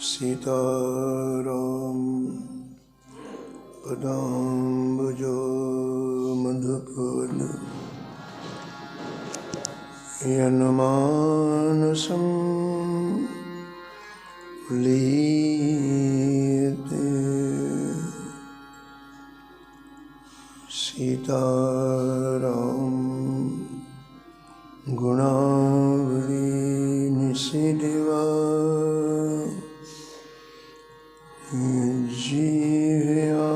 सीताराम पदाम्बुजो मधुपूर्ण यन्मानसं लीयते सीताराम गुणावली निषिदिवा जीवया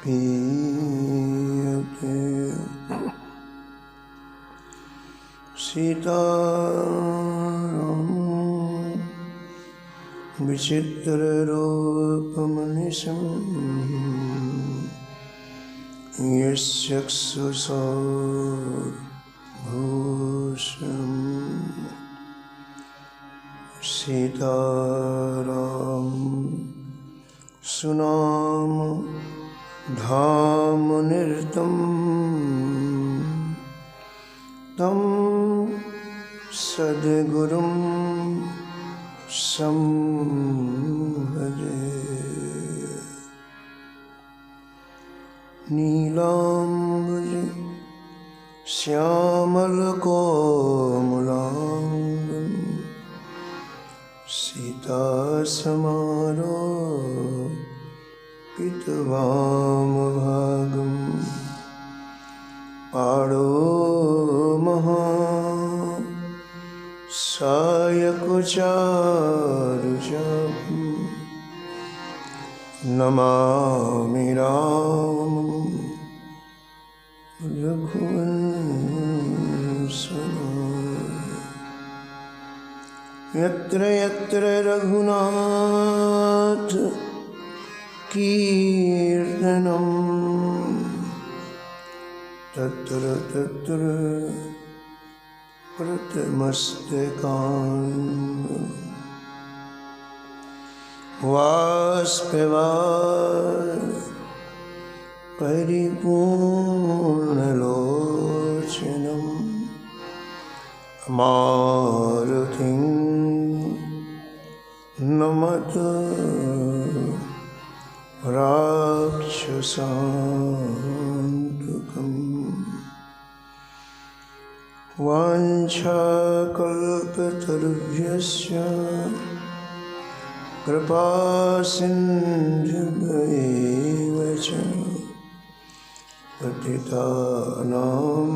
पीयते सीताराम विचित्ररूपमनिशं यस्यक्षुषोर्भूषम् सीताराम सुनाम धाम निरतं तं सद्गुरुं संभजे नीलाम्बुज श्यामलकोमलाङ्गं सीतासमारोपितवामभागं पाणो सायकचारुचापं नमामि रामं रघुवंशनाथं। यत्र यत्र रघुनाथ कीर्तनं तत्र तत्र प्रथमस्तकान् वाष्पवारि परिपूर्णलोचनं मारुतिं नमत राक्षसान्तकम् वाञ्छाकल्पतरुभ्यश्च कृपासिन्धुभ्येव च पतितानां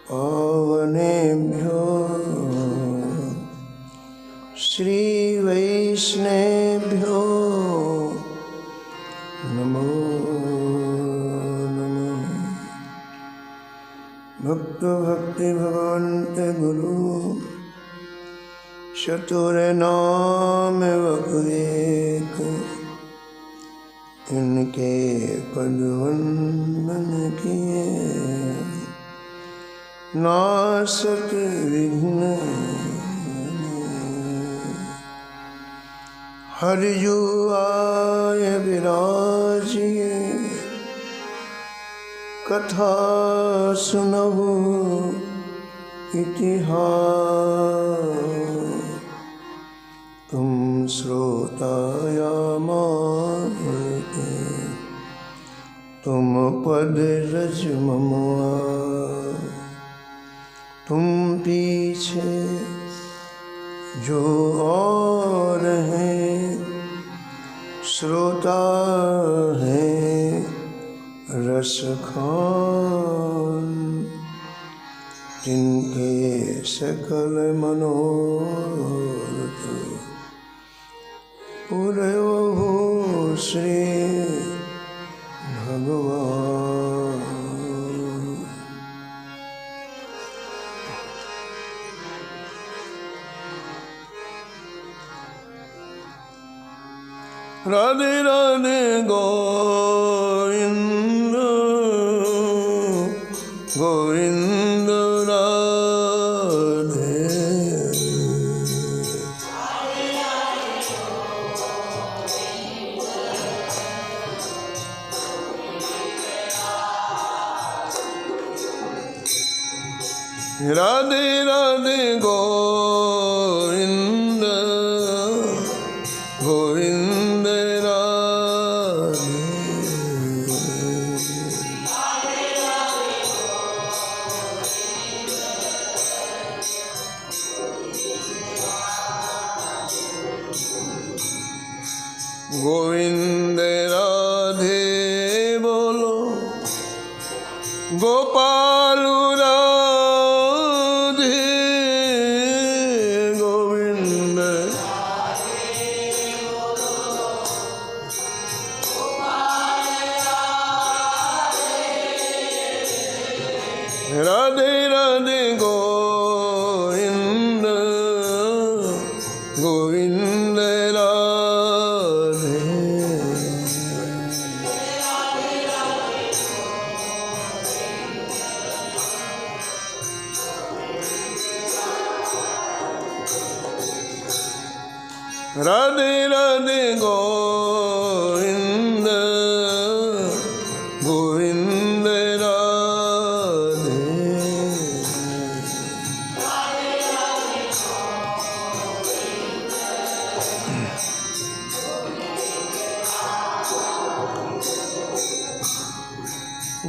पावनेभ्यो श्रीवैष्णवेभ्यो नमो नमः। भक्ति भगवन्त गुरु चतुर्नाम वपुरेक इनके पदवंदन किए नासत विघ्न हरिजु आय विराजिए कथा सुनहु इतिहास तुम श्रोताया मानते तुम पद रज ममुआ तुम पीछे जो और हैं श्रोता हैं रस खान जिनके सकल मनोरथ पूरे हो श्री भगवान। राधे राधे गोविंद गोविंद राधे राधे राधे गोविंद गोविंद राधे। गोविंद राधे बोलो गोपाल राधे गोविंद राधे राधे गोविंद गोविंद राधे। राधे राधे गोविंद गोविंद राधे।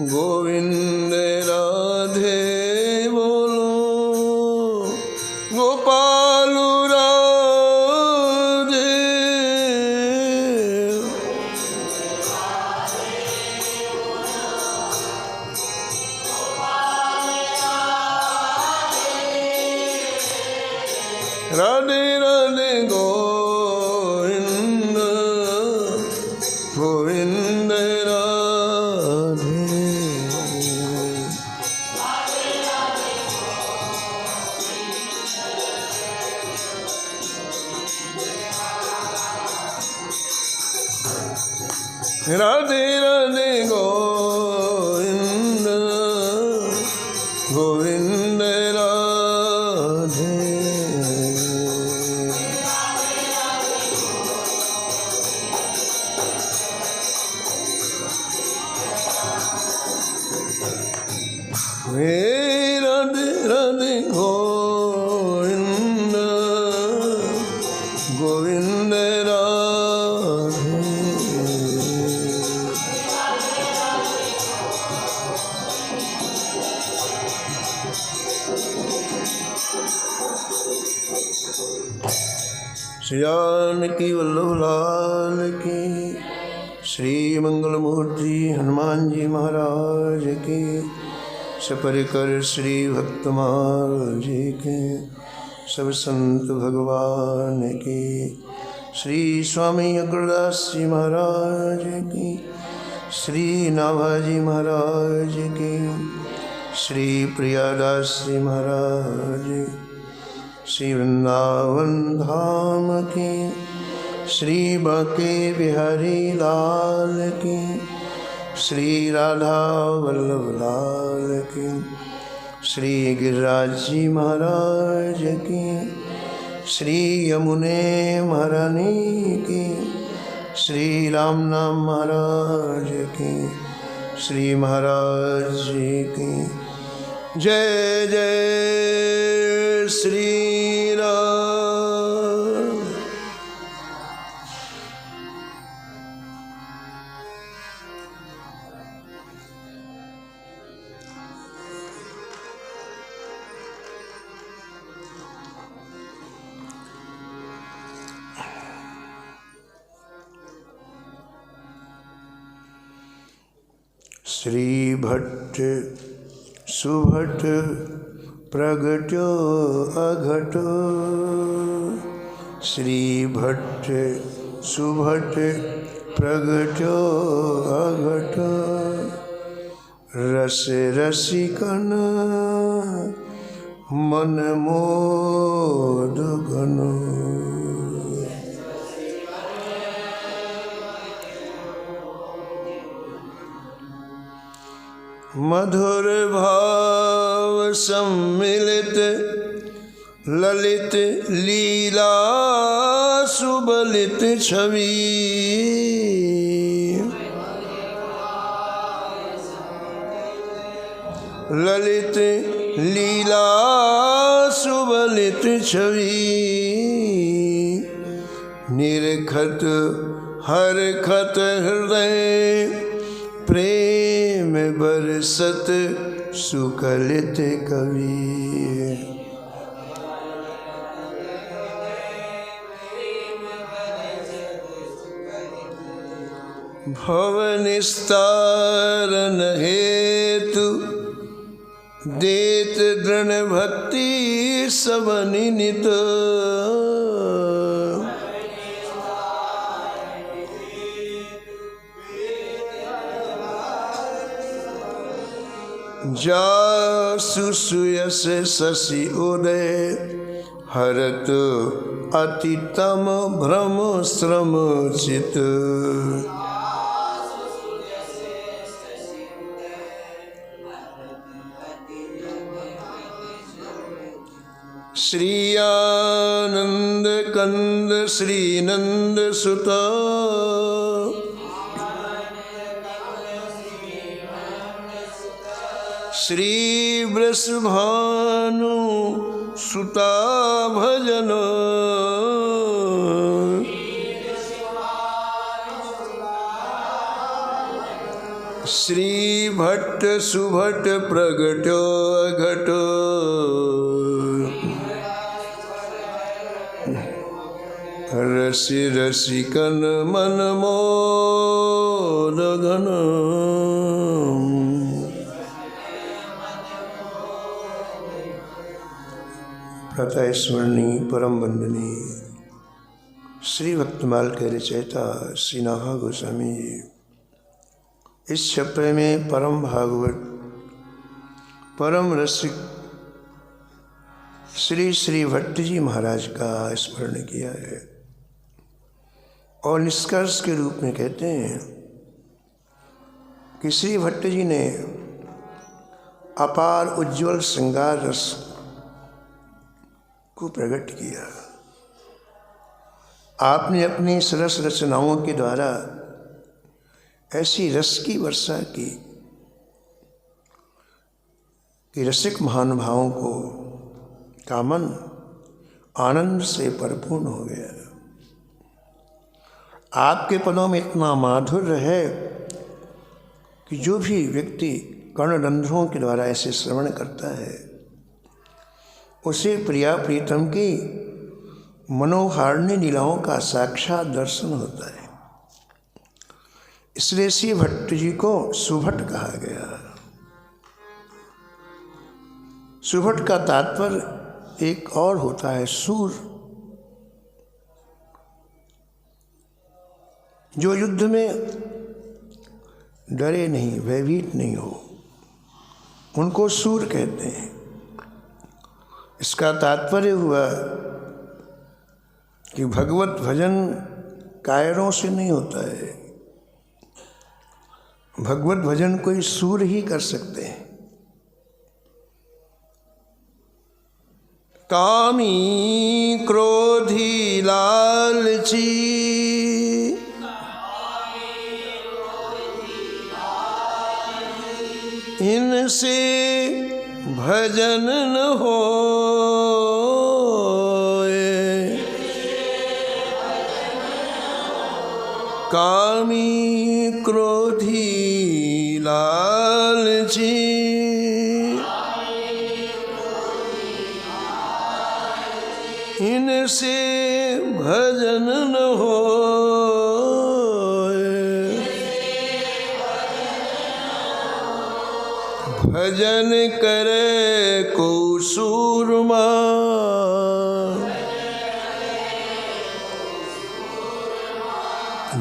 गोविंद राधे बोलो गोपाल राधे राधे राधे गोविंद गोविंद राधे। राधे राधे गोविंद गोविंद राधे। हे राधे राधे गोविंद गोविंद राधे। श्री जानकी वल्लभ लाल की, श्री मंगल मूर्ति हनुमान जी महाराज की, सपरिकर श्री भक्तमाल जी के, सब संत भगवान की, श्री स्वामी अग्रदास जी महाराज की, श्री नाभाजी महाराज की, श्री प्रियादास जी महाराज, श्री वृंदावन धाम की, श्री बांके बिहारी लाल की, श्री राधा वल्लभ लाल की, श्री गिरिराज जी महाराज की, श्री यमुने महारानी की, श्री राम नाम महाराज की, श्री महाराज जी की जय जय श्री राम। श्री भट्ट सुभट प्रगट्यो अघटो, श्री भट्ट सुभट प्रगट्यो अघटो, रस रसिकन मन मोद घनो। मधुर भाव सम्मिलित ललित लीला सुबलित छवि, ललित लीला सुबलित छवि, निरखत हरखत हृदय, प्रेम बरसत सुकलित कवि। भव निस्तारण हेतु देत दृढ़ भक्ति सबनि नित, जासु सुयस शशि उदय, हरत अतितम भ्रम श्रम चित। श्री आनंद कंद श्री नंद सुता, श्री वृषभानु सुता भजन, श्री भट्ट सुभट प्रगटो घटो, रसि रसिकन मन मोद घन। प्रातः स्मरणीय परम वंदनीय श्री भक्तमाल के रचयिता श्री नाभा गोस्वामी जी इस छपे में परम भागवत परम रसिक श्री श्री भट्ट जी महाराज का स्मरण किया है और निष्कर्ष के रूप में कहते हैं कि श्री भट्ट जी ने अपार उज्ज्वल श्रृंगार रस को प्रकट किया। आपने अपनी सरस रचनाओं के द्वारा ऐसी रस की वर्षा की कि रसिक महानुभावों को का मन आनंद से परिपूर्ण हो गया। आपके पदों में इतना माधुर्य है कि जो भी व्यक्ति कर्णरंध्रों के द्वारा ऐसे श्रवण करता है उसे प्रिया प्रीतम की मनोहारिणी लीलाओं का साक्षात दर्शन होता है। इसलिए श्री भट्ट जी को सुभट कहा गया। सुभट का तात्पर्य एक और होता है सूर, जो युद्ध में डरे नहीं, भयभीत नहीं हो, उनको सूर कहते हैं। इसका तात्पर्य हुआ कि भगवत भजन कायरों से नहीं होता है, भगवत भजन कोई सूर ही कर सकते हैं। कामी क्रोधी लालची इनसे भजन न हो, कामी क्रोधी लालची इनसे भजन न हो, भजन करे को सूरमा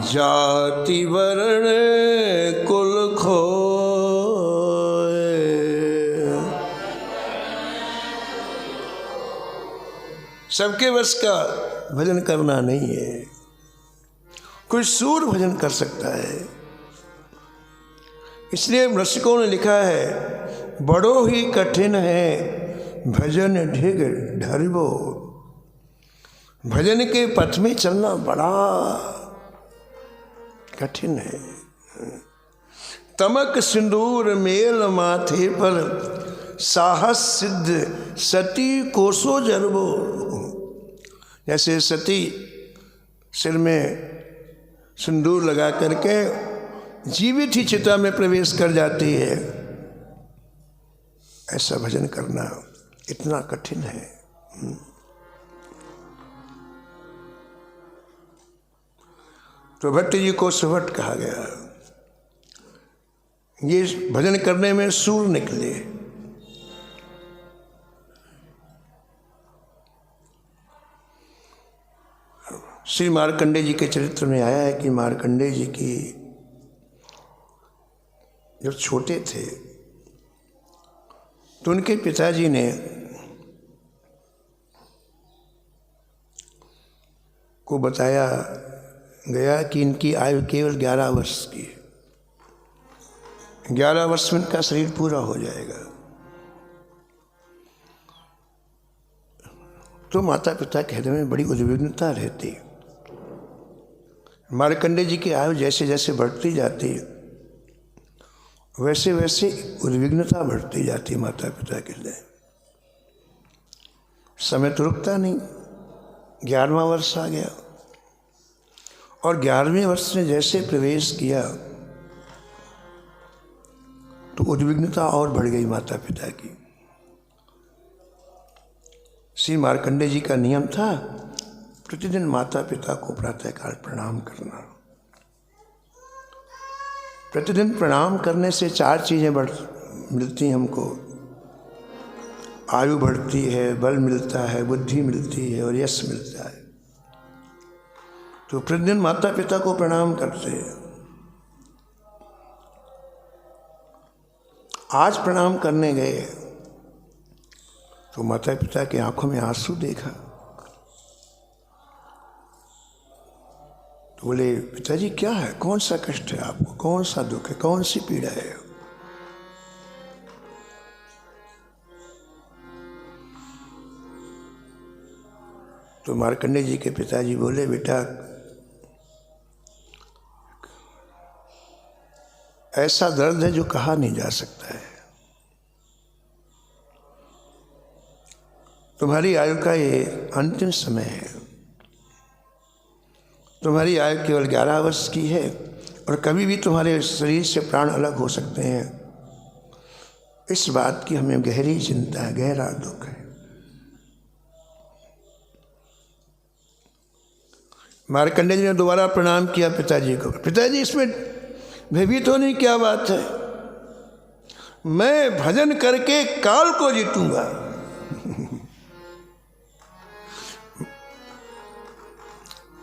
जाति वर्ण कुल खोए। सबके बस का भजन करना नहीं है, कोई सूर भजन कर सकता है। इसलिए रसिकों ने लिखा है बड़ो ही कठिन है भजन ढिग ढरबो। भजन के पथ में चलना बड़ा कठिन है। तमक सिंदूर मेल माथे पर, साहस सिद्ध सती कोसो जरबो। जैसे सती सिर में सिंदूर लगा करके जीवित ही चिता में प्रवेश कर जाती है, ऐसा भजन करना इतना कठिन है। तो भट्ट जी को सुभट कहा गया। ये भजन करने में सूर निकले। श्री मार्कंडेय जी के चरित्र में आया है कि मार्कंडेय जी की जब छोटे थे तो उनके पिताजी ने को बताया गया कि इनकी आयु केवल 11 वर्ष की है, 11 वर्ष में इनका शरीर पूरा हो जाएगा। तो माता पिता के हृदय में बड़ी उद्विग्नता रहती। मार्कंडेय जी की आयु जैसे जैसे बढ़ती जाती वैसे वैसे उद्विग्नता बढ़ती जाती माता पिता के लिए। समय तो रुकता नहीं। 11वां वर्ष आ गया और 11वें वर्ष में जैसे प्रवेश किया तो उद्विग्नता और बढ़ गई माता पिता की। श्री मार्कंडेय जी का नियम था प्रतिदिन माता पिता को प्रातःकाल प्रणाम करना। प्रतिदिन प्रणाम करने से 4 चीज़ें मिलती हैं हमको। आयु बढ़ती है, बल मिलता है, बुद्धि मिलती है और यश मिलता है। तो प्रतिदिन माता पिता को प्रणाम करते हैं। आज प्रणाम करने गए तो माता पिता की आंखों में आंसू देखा। तो बोले, पिताजी क्या है, कौन सा कष्ट है आपको, कौन सा दुख है, कौन सी पीड़ा है? तो मार्कंडेय जी के पिताजी बोले, बेटा ऐसा दर्द है जो कहा नहीं जा सकता है। तुम्हारी आयु का ये अंतिम समय है। तुम्हारी आयु केवल 11 वर्ष की है और कभी भी तुम्हारे शरीर से प्राण अलग हो सकते हैं। इस बात की हमें गहरी चिंता है, गहरा दुख है। मार्कंडेय जी ने दोबारा प्रणाम किया पिताजी को। पिताजी इसमें भयभीत होने की क्या बात है? मैं भजन करके काल को जीतूंगा।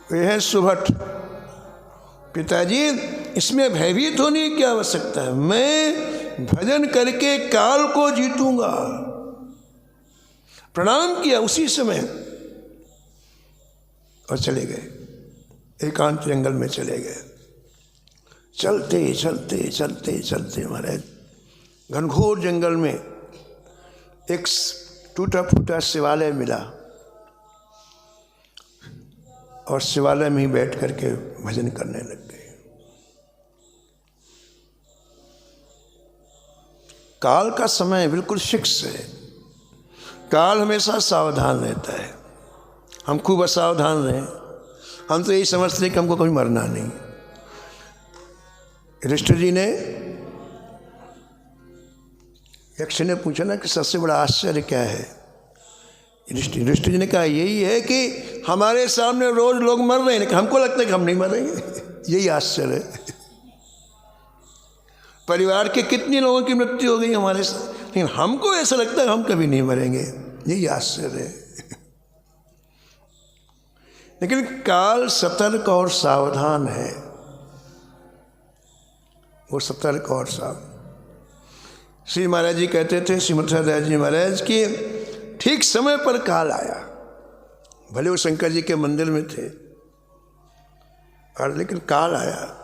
वे हैं सुभट। पिताजी इसमें भयभीत होने की क्या आवश्यकता है? मैं भजन करके काल को जीतूंगा। प्रणाम किया उसी समय और चले गए, एकांत जंगल में चले गए। चलते चलते चलते चलते महाराज घनघोर जंगल में एक टूटा फूटा शिवालय मिला और शिवालय में ही बैठ करके भजन करने लग गए। काल का समय बिल्कुल फिक्स है। काल हमेशा सावधान रहता है। हम खूब असावधान रहें। हम तो यही समझते हैं कि हमको कभी मरना नहीं। युधिष्ठिर जी ने, यक्ष ने पूछा ना कि सबसे बड़ा आश्चर्य क्या है? युधिष्ठिर जी ने कहा यही है कि हमारे सामने रोज लोग मर रहे हैं, हमको लगता है कि हम नहीं मरेंगे। यही आश्चर्य है। परिवार के कितने लोगों की मृत्यु हो गई हमारे साथ, लेकिन हमको ऐसा लगता है हम कभी नहीं मरेंगे। यही आश्चर्य है। लेकिन काल सतर्क और सावधान है। वो सतर्क और सावधान। श्री महाराज जी कहते थे, श्री मथुरादास जी महाराज की ठीक समय पर काल आया। भले वो शंकर जी के मंदिर में थे और लेकिन काल आया।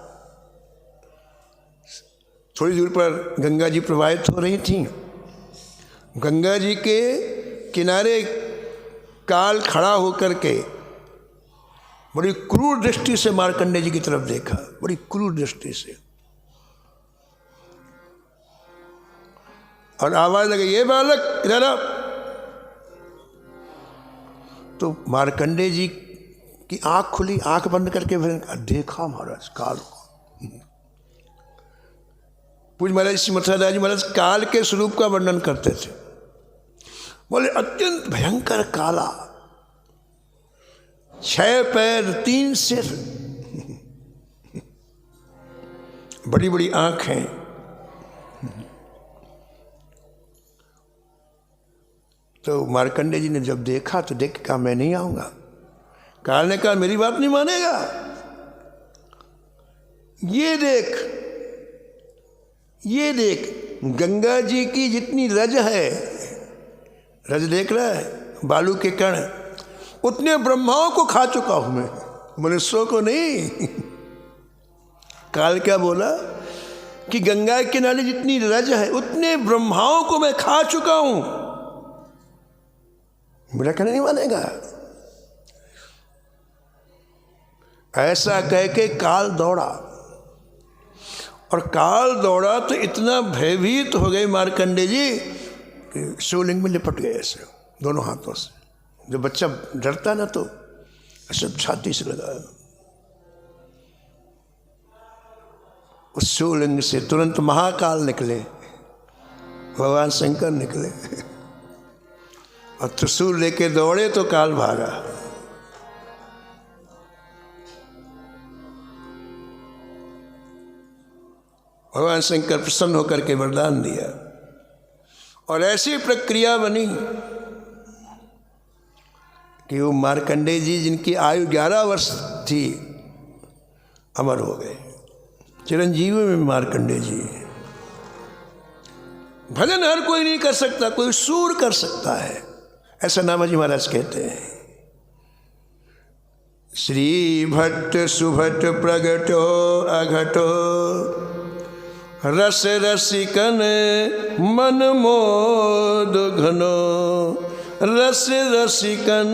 थोड़ी दूर पर गंगा जी प्रवाहित हो रही थी। गंगा जी के किनारे काल खड़ा होकर के बड़ी क्रूर दृष्टि से मार्कंडेय जी की तरफ देखा, बड़ी क्रूर दृष्टि से। और आवाज लगी, ये बालक इधर आ। तो मार्कंडेय जी की आंख खुली, आंख बंद करके फिर देखा महाराज काल को। पूज्य महाराज श्री मथुरादास जी महाराज काल के स्वरूप का वर्णन करते थे। बोले अत्यंत भयंकर काला, 6 पैर 3 सिर, बड़ी बड़ी आंखें। तो मार्कंडेय जी ने जब देखा तो देख कहा मैं नहीं आऊंगा। काल ने कहा मेरी बात नहीं मानेगा, ये देख गंगा जी की जितनी रज है, रज देख रहा है, बालू के कण, उतने ब्रह्माओं को खा चुका हूं मैं, मनुष्यों को नहीं। काल क्या बोला कि गंगा के किनारे जितनी रज है उतने ब्रह्माओं को मैं खा चुका हूं। मेरा कहना नहीं मानेगा। ऐसा कह के काल दौड़ा, और काल दौड़ा तो इतना भयभीत हो गए मार्कंडेय जी कि शिवलिंग में लिपट गए ऐसे दोनों हाथों से। जब बच्चा डरता ना तो ऐसे छाती से लगा, उस शिवलिंग से तुरंत महाकाल निकले, भगवान शंकर निकले और त्रिशूल लेके दौड़े तो काल भागा। भगवान शंकर प्रसन्न होकर के वरदान दिया, और ऐसी प्रक्रिया बनी कि वो मार्कंडेय जी जिनकी आयु 11 वर्ष थी अमर हो गए। चिरंजीवी में मार्कंडेय जी। भजन हर कोई नहीं कर सकता, कोई सूर कर सकता है, ऐसा नामाजी महाराज कहते हैं। श्री भट्ट सुभट प्रगटो अघटो, रस रसिकन मन मोद घनो, रस रसिकन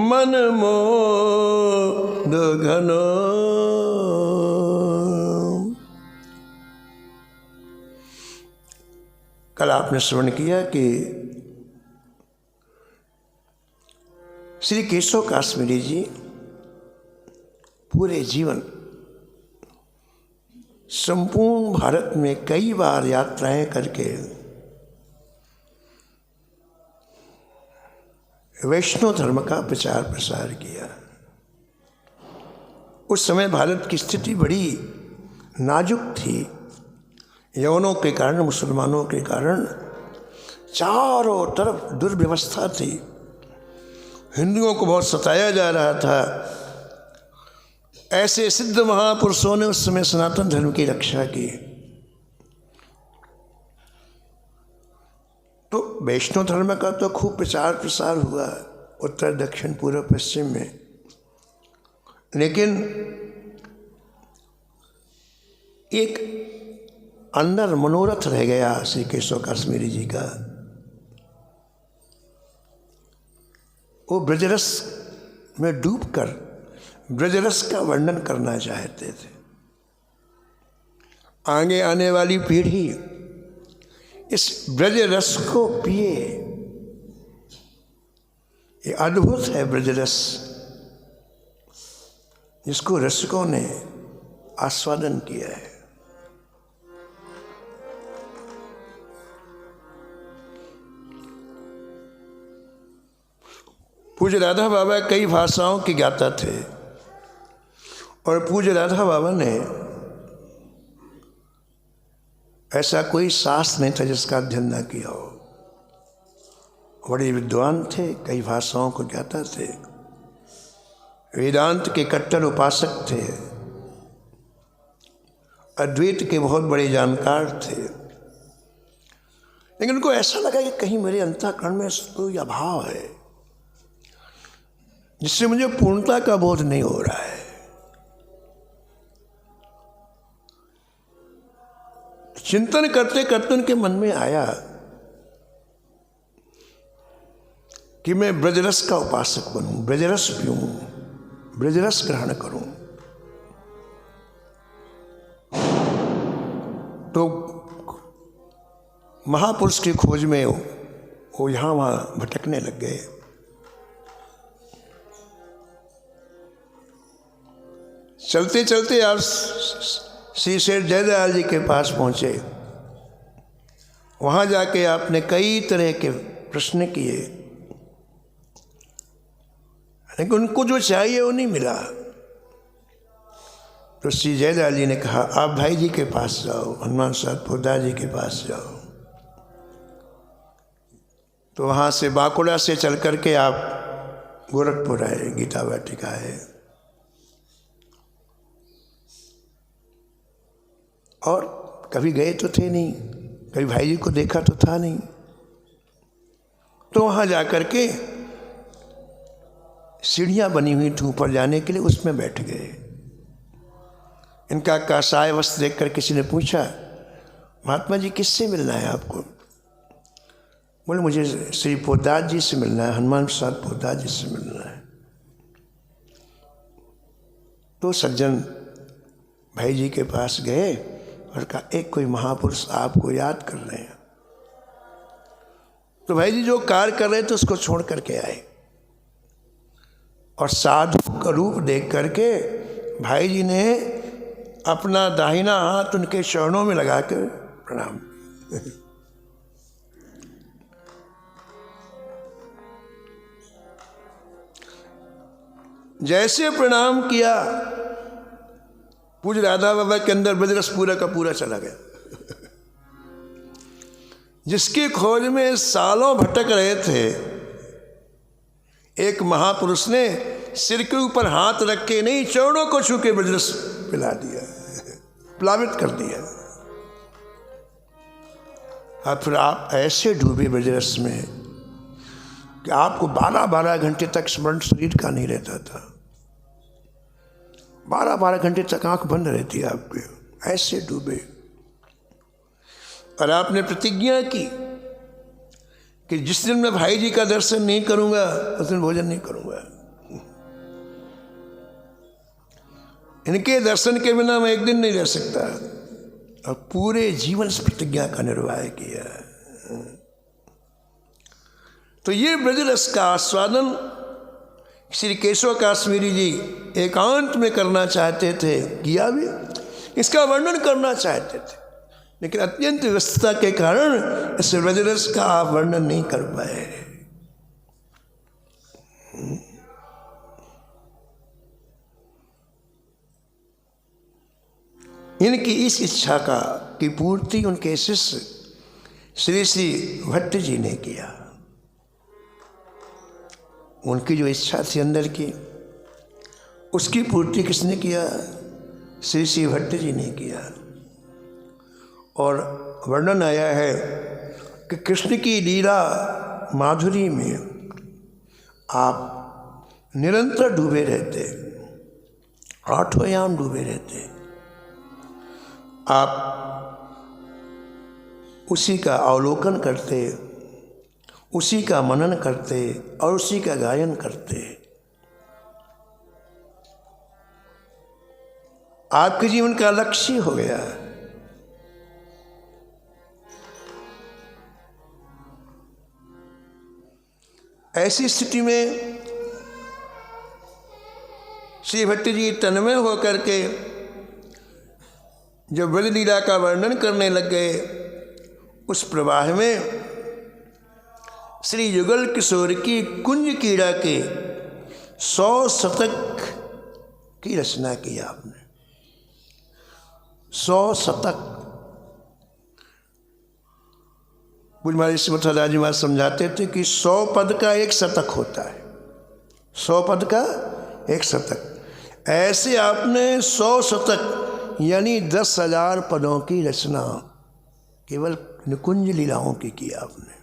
मन मोद घनो। कल आपने श्रवण किया कि श्री केशव काश्मीरी जी पूरे जीवन संपूर्ण भारत में कई बार यात्राएं करके वैष्णव धर्म का प्रचार प्रसार किया। उस समय भारत की स्थिति बड़ी नाजुक थी। यवनों के कारण, मुसलमानों के कारण चारों तरफ दुर्व्यवस्था थी। हिंदुओं को बहुत सताया जा रहा था। ऐसे सिद्ध महापुरुषों ने उस समय सनातन धर्म की रक्षा की। तो वैष्णव धर्म का तो खूब प्रचार प्रसार हुआ उत्तर दक्षिण पूर्व पश्चिम में, लेकिन एक अंदर मनोरथ रह गया श्री केशव काश्मीरी जी का। वो ब्रजरस में डूबकर ब्रजरस का वर्णन करना चाहते थे। आगे आने वाली पीढ़ी इस ब्रजरस को पिए। ये अद्भुत है ब्रजरस, जिसको रसिकों ने आस्वादन किया है। पूज्य राधा बाबा कई भाषाओं के ज्ञाता थे, और पूज्य राधा बाबा ने ऐसा कोई शास्त्र नहीं था जिसका अध्ययन न किया हो। बड़े विद्वान थे, कई भाषाओं को ज्ञाता थे, वेदांत के कट्टर उपासक थे, अद्वैत के बहुत बड़े जानकार थे। लेकिन उनको ऐसा लगा कि कहीं मेरे अंतःकरण में कोई अभाव है जिससे मुझे पूर्णता का बोध नहीं हो रहा है। चिंतन करते करते उनके मन में आया कि मैं ब्रजरस का उपासक बनूं, ब्रजरस पीऊं, ब्रजरस ग्रहण करूं। तो महापुरुष की खोज में वो यहाँ वहाँ भटकने लग गए। चलते चलते आप श्री सेठ जयदयाल जी के पास पहुँचे। वहाँ जाके आपने कई तरह के प्रश्न किए, लेकिन उनको जो चाहिए वो नहीं मिला। तो श्री जयदयाल जी ने कहा आप भाई जी के पास जाओ, हनुमान साहब पोदार जी के पास जाओ। तो वहाँ से बांकुड़ा से चल करके आप गोरखपुर आए, गीता वाटिका है। और कभी गए तो थे नहीं, कभी भाई जी को देखा तो था नहीं। तो वहाँ जाकर के सीढ़ियाँ बनी हुई थी ऊपर जाने के लिए, उसमें बैठ गए। इनका कासाय वस्त्र देखकर किसी ने पूछा महात्मा जी किससे मिलना है आपको? बोले मुझे श्री पोदार जी से मिलना है, हनुमान प्रसाद पोदार जी से मिलना है। तो सज्जन भाई जी के पास गए और कहा एक कोई महापुरुष आपको याद कर रहे हैं। तो भाई जी जो कार्य कर रहे थे उसको छोड़ करके आए और साधु का रूप देख करके भाई जी ने अपना दाहिना हाथ उनके चरणों में लगाकर प्रणाम। जैसे प्रणाम किया, पूज्य राधा बाबा के अंदर ब्रजरस पूरा का पूरा चला गया। जिसकी खोज में सालों भटक रहे थे, एक महापुरुष ने सिर के ऊपर हाथ रख के नहीं, चरणों को छू के ब्रजरस पिला दिया, प्लावित कर दिया। और फिर आप ऐसे डूबे ब्रजरस में कि आपको 12-12 घंटे तक स्मरण शरीर का नहीं रहता था। 12-12 घंटे तक आंख बंद रहती है आपके, ऐसे डूबे। और आपने प्रतिज्ञा की कि जिस दिन मैं भाई जी का दर्शन नहीं करूंगा उस दिन भोजन नहीं करूंगा। इनके दर्शन के बिना मैं एक दिन नहीं रह सकता। और पूरे जीवन इस प्रतिज्ञा का निर्वाह किया। तो ये ब्रजरस का आस्वादन श्री केशव काश्मीरी जी एकांत में करना चाहते थे, किया भी, इसका वर्णन करना चाहते थे, लेकिन अत्यंत व्यस्तता के कारण इस ब्रजरस का आप वर्णन नहीं कर पाए। इनकी इस इच्छा की पूर्ति उनके शिष्य श्री श्री भट्ट जी ने किया। उनकी जो इच्छा थी अंदर की, उसकी पूर्ति किसने किया? श्री श्री भट्ट जी ने किया। और वर्णन आया है कि कृष्ण की लीला माधुरी में आप निरंतर डूबे रहते, आठों याम डूबे रहते। आप उसी का अवलोकन करते, उसी का मनन करते और उसी का गायन करते। आपके जीवन का लक्ष्य हो गया। ऐसी स्थिति में श्री भट्ट जी तन्मय होकर के जब ब्रज लीला का वर्णन करने लग गए, उस प्रवाह में श्री युगल किशोर की कुंज कीड़ा के 100 शतक की रचना की आपने। 100 शतक। पूज्य महाराज श्रीमद जी महाराज समझाते थे कि 100 पद का एक शतक होता है। 100 पद का एक शतक। ऐसे आपने 100 शतक यानी 10,000 पदों की रचना केवल निकुंज लीलाओं की आपने।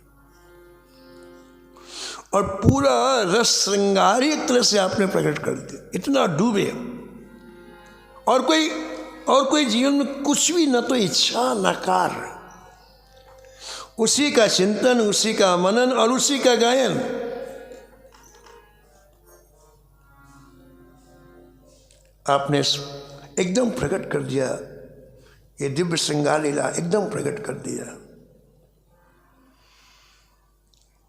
और पूरा रस श्रृंगार एक तरह से आपने प्रकट कर दिया। इतना डूबे, और कोई जीवन में कुछ भी, न तो इच्छा न कार्य, उसी का चिंतन, उसी का मनन और उसी का गायन। आपने एकदम प्रकट कर दिया, ये दिव्य श्रृंगार लीला एकदम प्रकट कर दिया।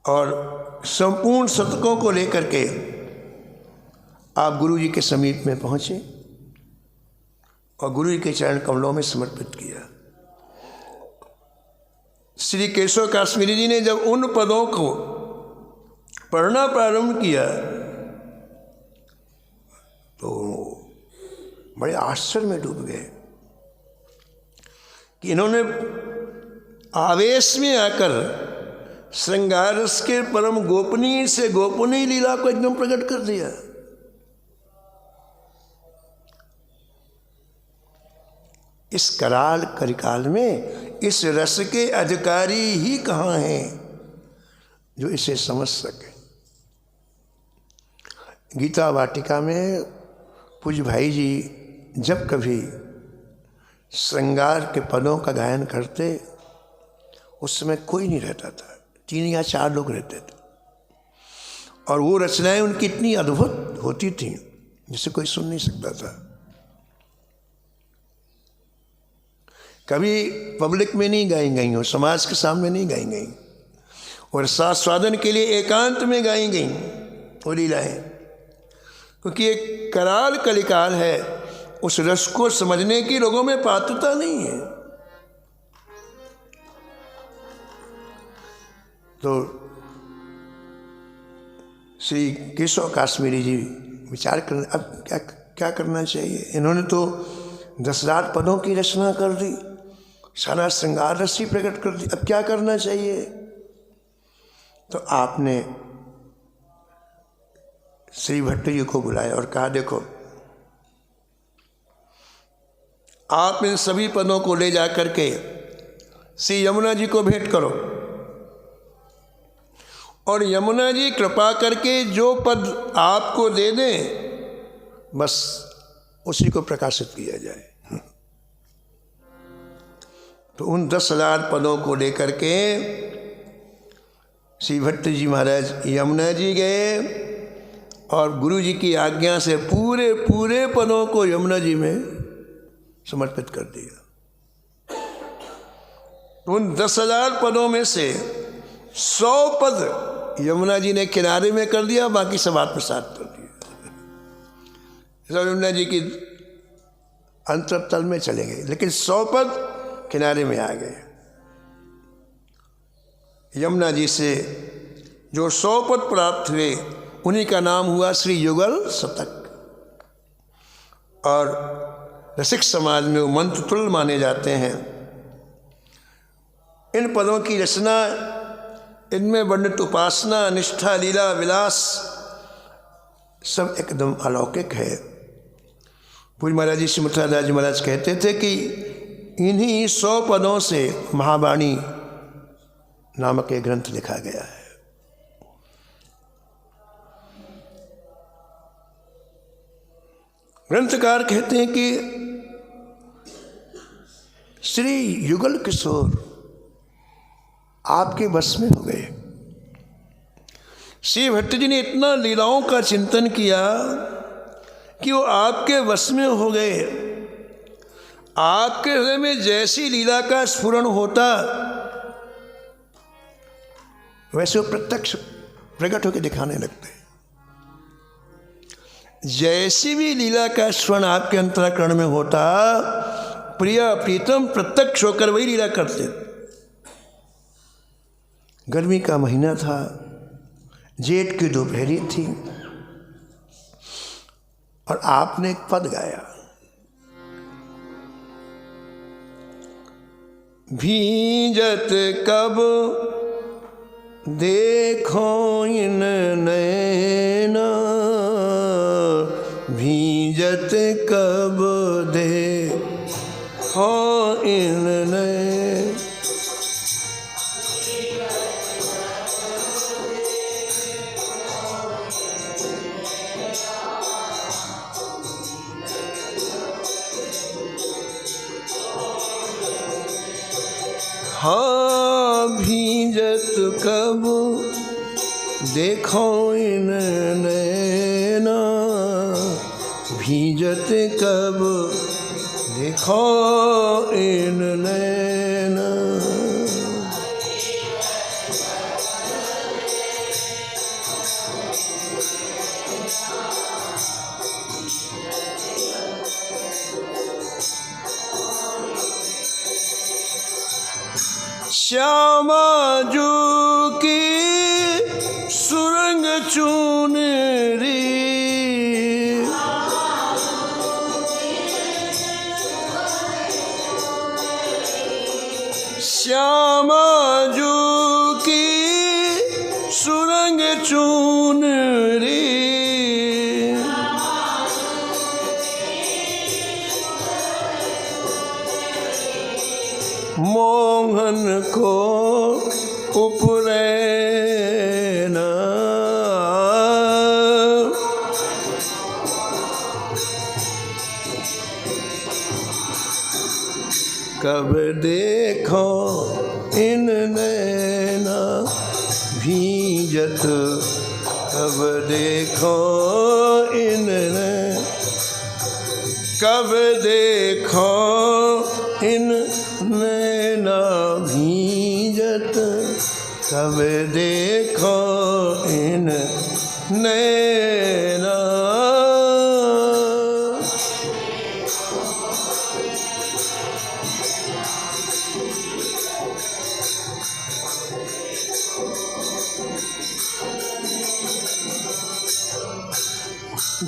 और संपूर्ण शतकों को लेकर के आप गुरु जी के समीप में पहुँचे और गुरु जी के चरण कमलों में समर्पित किया। श्री केशव काश्मीरी जी ने जब उन पदों को पढ़ना प्रारंभ किया तो बड़े आश्चर्य में डूब गए कि इन्होंने आवेश में आकर श्रृंगार रस के परम गोपनीय से गोपनीय लीला को एकदम प्रकट कर दिया। इस कराल कलिकाल में इस रस के अधिकारी ही कहाँ हैं जो इसे समझ सके। गीता वाटिका में पूज्य भाई जी जब कभी श्रृंगार के पदों का गायन करते उस समय कोई नहीं रहता था, 3 या 4 लोग रहते थे और वो रचनाएं उनकी इतनी अद्भुत होती थीं जिसे कोई सुन नहीं सकता था। कभी पब्लिक में नहीं गाई गई हो, समाज के सामने नहीं गाई गई और स्वादन के लिए एकांत में गाई गई वो लीलाएं, क्योंकि एक कराल कलिकाल है, उस रस को समझने की लोगों में पात्रता नहीं है। तो श्री केशव काश्मीरी जी विचार कर अब क्या करना चाहिए। इन्होंने तो 10,000 पदों की रचना कर दी, सारा श्रृंगार रस ही प्रकट कर दी, अब क्या करना चाहिए। तो आपने श्री भट्ट जी को बुलाया और कहा देखो आप इन सभी पदों को ले जा करके श्री यमुना जी को भेंट करो और यमुना जी कृपा करके जो पद आपको दे दें बस उसी को प्रकाशित किया जाए। तो उन 10,000 पदों को लेकर के श्री भट्ट जी महाराज यमुना जी गए और गुरु जी की आज्ञा से पूरे पदों को यमुना जी में समर्पित कर दिया। उन 10,000 पदों में से 100 पद यमुना जी ने किनारे में कर दिया, बाकी सब आत्मसात कर दिया। यमुना जी की अंतरतल में चले गए, लेकिन 100 पद किनारे में आ गए। यमुना जी से जो 100 पद प्राप्त हुए उन्हीं का नाम हुआ श्री युगल शतक और रसिक समाज में वो मंत्र तुल्य माने जाते हैं। इन पदों की रचना, इनमें वर्णित उपासना, निष्ठा, लीला, विलास सब एकदम अलौकिक है। पूज्य महाराज जी श्री मुक्तादास जी महाराज कहते थे कि इन्हीं 100 पदों से महावाणी नामक एक ग्रंथ लिखा गया है। ग्रंथकार कहते हैं कि श्री युगल किशोर आपके बस में हो गए। श्री भट्ट जी ने इतना लीलाओं का चिंतन किया कि वो आपके वश में हो गए। आपके हृदय में जैसी लीला का स्फुरण होता वैसे वो प्रत्यक्ष प्रकट होकर दिखाने लगते। जैसी भी लीला का स्मरण आपके अंतःकरण में होता, प्रिया प्रीतम प्रत्यक्ष होकर वही लीला करते। गर्मी का महीना था, जेठ की दोपहरी थी और आपने एक पद गाया, भीजत कब देखो इन नैना, भीजत कब देखो इन नैना। हाँ भीजत कब देखो इन नैना, भीजत कब देखो इन नैना। श्यामा जो की सुरंग चुनरी, श्यामा जो की सुरंग चुनरी, मोहन को उपरैना, कब देखो इन नैना भींजत, कब देखो इन कब देखो इन नैना भींजत, कब देखो इन नैना।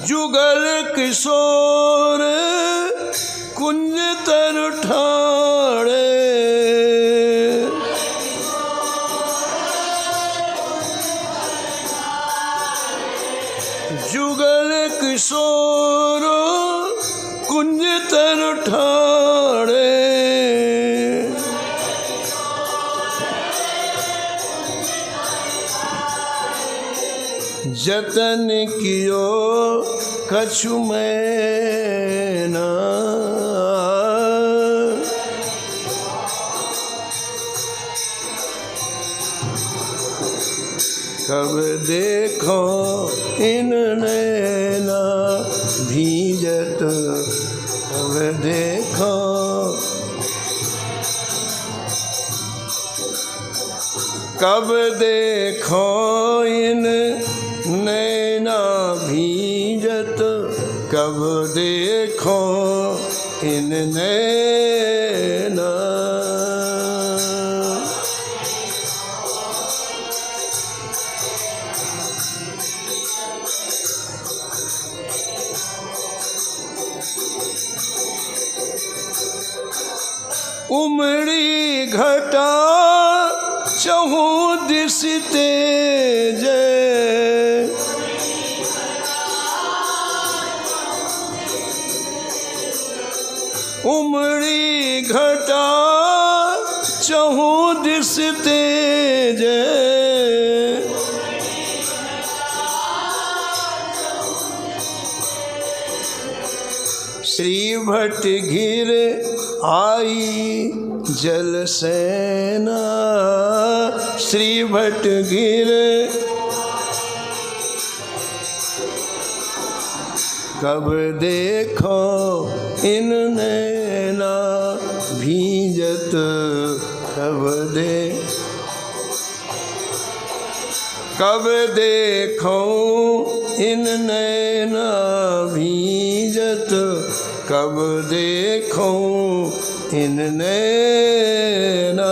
जुगल किशोर कुंज तर ठाड़े, जुगल किशोर कुंज तर ठाड़े, जतन कियो कछु मैना, कब देखो इन नैना भींजत, कब देखो कब देखो इन नैना भींजत, कब देखो इन नैना। उमड़ी घटा चहु दिस तेज, उमड़ी घटा चहु दिस तेज, श्री भट्ट घिर आई जल सेना, श्री भट्ट घिर कब देखो इन नैना भींजत, कब देखो इन नैना भींजत, कब देखो इन नैना।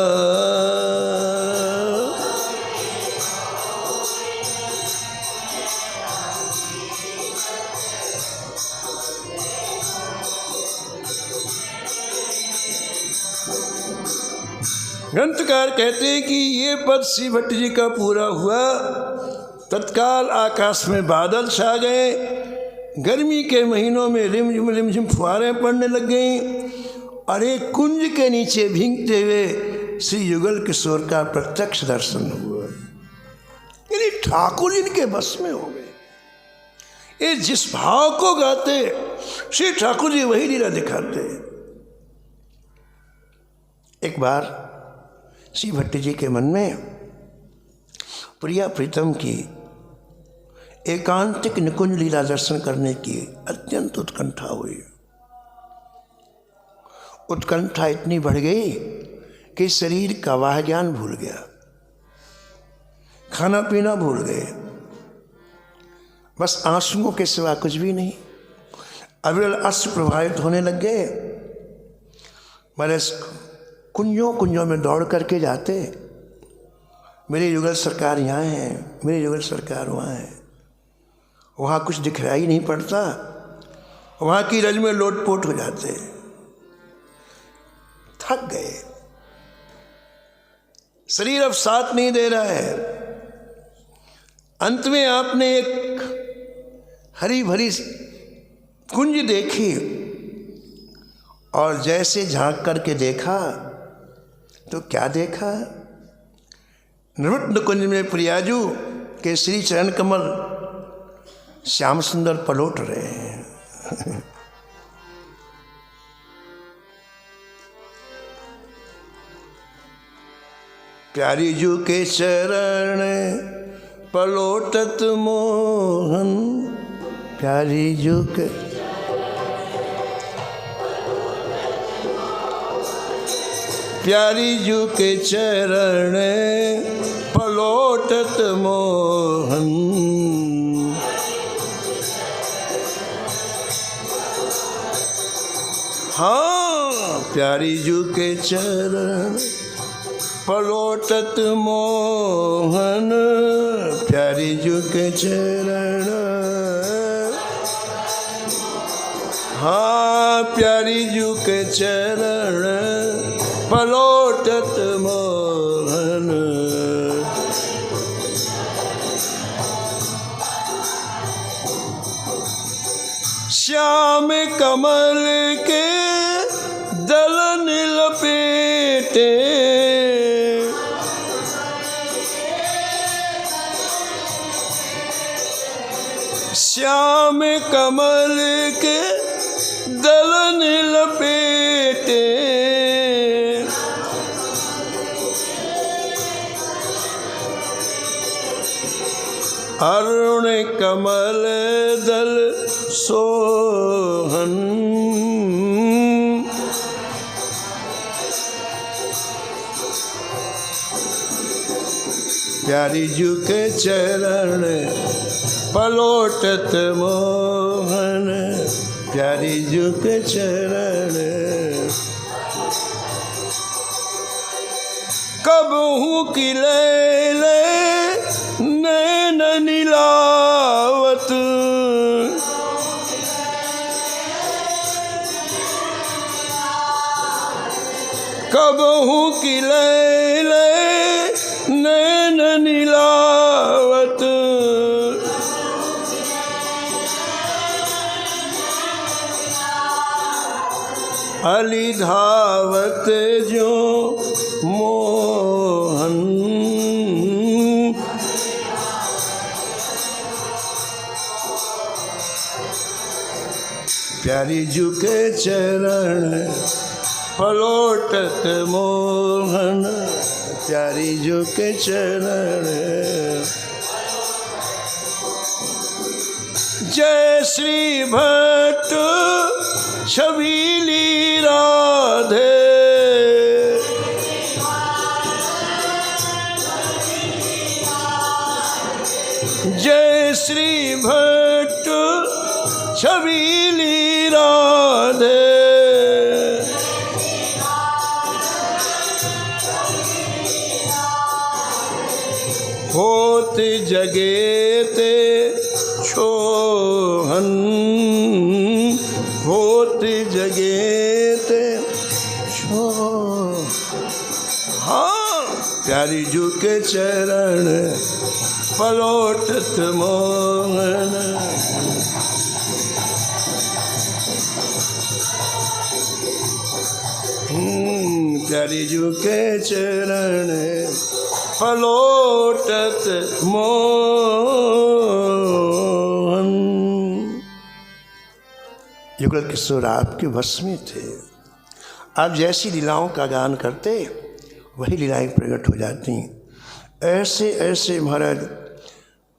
ग्रंथकार कहते हैं कि ये पद श्री भट्ट जी का पूरा हुआ, तत्काल आकाश में बादल छा गए, गर्मी के महीनों में रिमझिम फुहारें पड़ने लग गईं और एक कुंज के नीचे भींगते हुए श्री युगल किशोर का प्रत्यक्ष दर्शन हुआ। यानी ठाकुर इनके बस में हो गए। ये जिस भाव को गाते श्री ठाकुर जी वही लीला दिखाते। एक बार श्री भट्ट जी के मन में प्रिया प्रीतम की एकांतिक निकुंज लीला दर्शन करने की अत्यंत उत्कंठा हुई। उत्कंठा इतनी बढ़ गई कि शरीर का वाह ज्ञान भूल गया, खाना पीना भूल गए, बस आंसुओं के सिवा कुछ भी नहीं। अविरल अश्रु प्रभावित होने लग गए। बरस कुंजों कुंजों में दौड़ करके जाते, मेरे युगल सरकार यहाँ है, मेरे युगल सरकार वहाँ है। वहाँ कुछ दिखलाई नहीं पड़ता, वहाँ की रज में लोटपोट हो जाते, थक गए, शरीर अब साथ नहीं दे रहा है। अंत में आपने एक हरी भरी कुंज देखी और जैसे झांक करके देखा तो क्या देखा? नृत्य कुंज में प्रियाजू के श्री चरण कमल श्याम सुंदर पलोट रहे हैं। प्यारी जू के चरण पलोटत मोहन, प्यारी जू के प्यारी जू के चरण पलोटत मोहन। हाँ, प्यारी जू के चरण पलोटत मोहन, प्यारी जू के चरण। हाँ, प्यारी जू के चरण पलोटत मोहन। श्याम कमल के दलन लपेटे, श्याम कमल के दलन लपेटे, अरुण कमल दल सोहन। प्यारी जू के चरण पलोटत मोहन, प्यारी जू के चरण। कबहू की लैले नैन नीलावत, कबहू की लैले नैन नीलावत। अली धावत जो मोहन, प्यारी जू के चरण पलोटत मोहन, प्यारी जू के चरण। जय श्री भट्ट छबीली राधे, जय श्री भट्ट छबीली राधे। होत जगेते छोहन, होत जगेते छो। हाँ, प्यारी जू के चरण पलोटत मोहन। प्यारी जू के चरण पलोटत मोहन। युगल किशोर आपके वश में थे, आप जैसी लीलाओं का गान करते वही लीलाएं प्रकट हो जाती। ऐसे ऐसे महाराज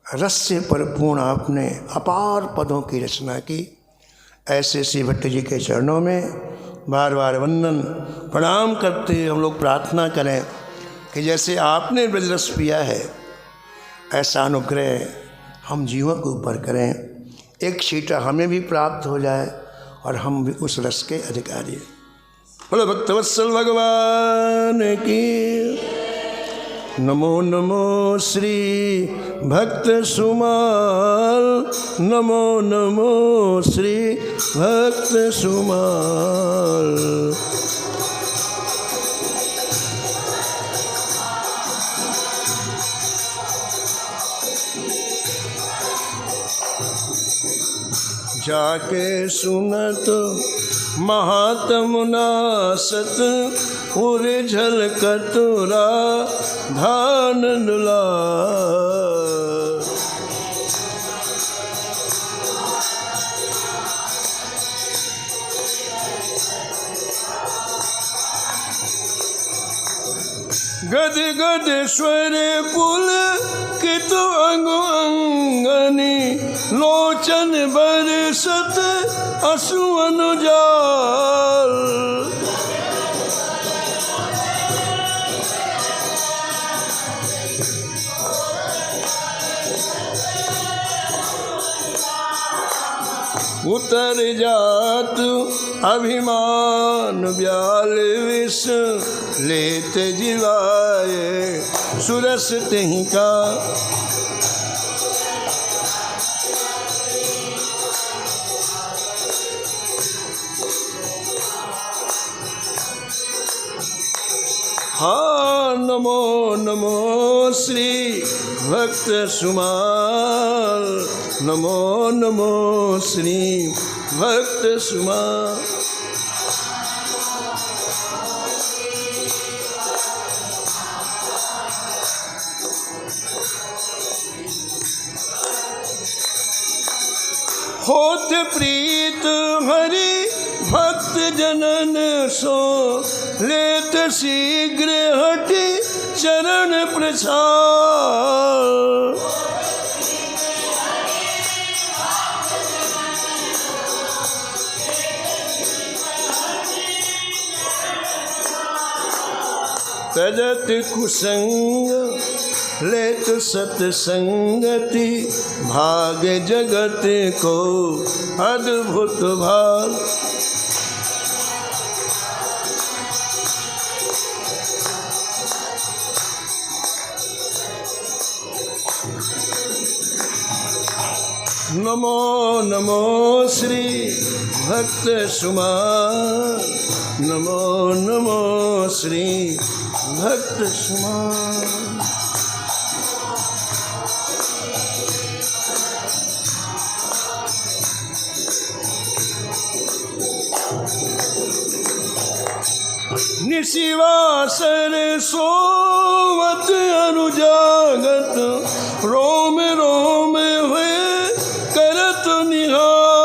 रस से परिपूर्ण आपने अपार पदों की रचना की। ऐसे श्री भट्ट जी के चरणों में बार बार वंदन प्रणाम करते हम लोग प्रार्थना करें कि जैसे आपने ब्रजरस पिया है ऐसा अनुग्रह हम जीवों के ऊपर करें, एक छींटा हमें भी प्राप्त हो जाए और हम भी उस रस के अधिकारी। बोलो भक्तवत्सल भगवान की। नमो नमो श्री भक्त सुमाल, नमो नमो श्री भक्त सुमाल। जाके सुनत महात्मुना सत, उर झलकतुरा धान दुला। गद गद स्वर पुल कितु अंग अंगनी, लोचन बरसत असुअन जाल। उतर जात अभिमान ब्याल विष, लेत जिवाए सुरस तहीं का। हाँ नमो नमो श्री भक्त सुमाल, नमो नमो श्री भक्त सुमाल। होत प्रीत हरि भक्त जनन सो, लेत शीघ्र हटि चरण प्रसाद। तजत कुसंग लेत सतसंगति, भाग जगत को अद्भुत भाग। नमो नमो श्री भक्त सुमाल, नमो नमो श्री भक्त सुमाल। निशिवासर सोवत अनुजागत, रोम रोम हुए करत निहार।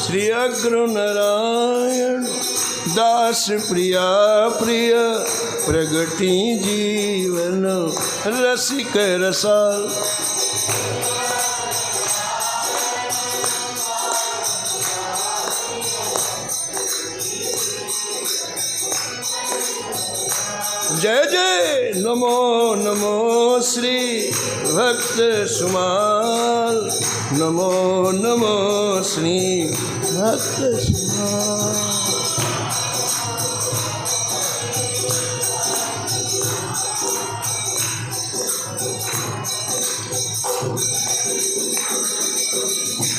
श्री अग्र नारायण दास प्रिया प्रिय, प्रगति जीवन रसिक रसाल। जय जय नमो नमो श्री भक्त सुमाल, नमो नमो श्री भक्त सुमाल।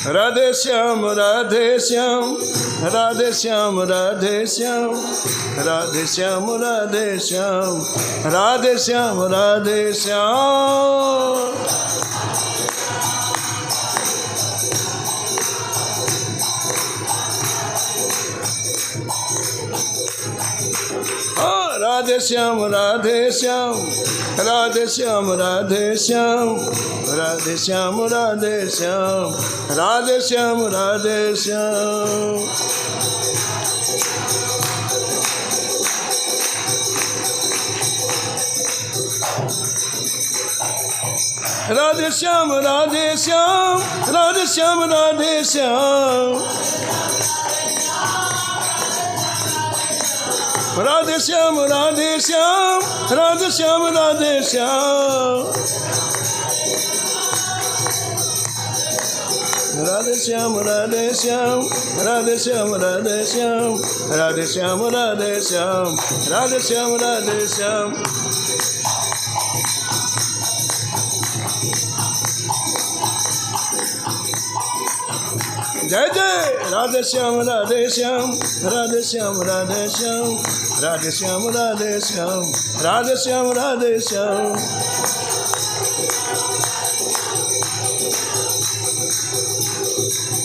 राधे श्याम राधे श्याम, राधे श्याम राधे श्याम, राधे श्याम राधे श्याम, राधे श्याम राधे श्याम। राधे श्याम राधे श्याम, राधे श्याम राधे श्याम, राधे श्याम राधे श्याम, राधे श्याम राधे श्याम। राधे श्याम राधे श्याम, राधे श्याम राधे श्याम। राधे श्याम राधे श्याम राधे श्याम राधे श्याम राधे श्याम राधे श्याम राधे श्याम राधे श्याम राधे श्याम राधे श्याम राधे श्याम राधे श्याम जय जय राधे श्याम राधे श्याम राधे श्याम राधे श्याम राधे श्याम राधे श्याम राधे श्याम राधे श्याम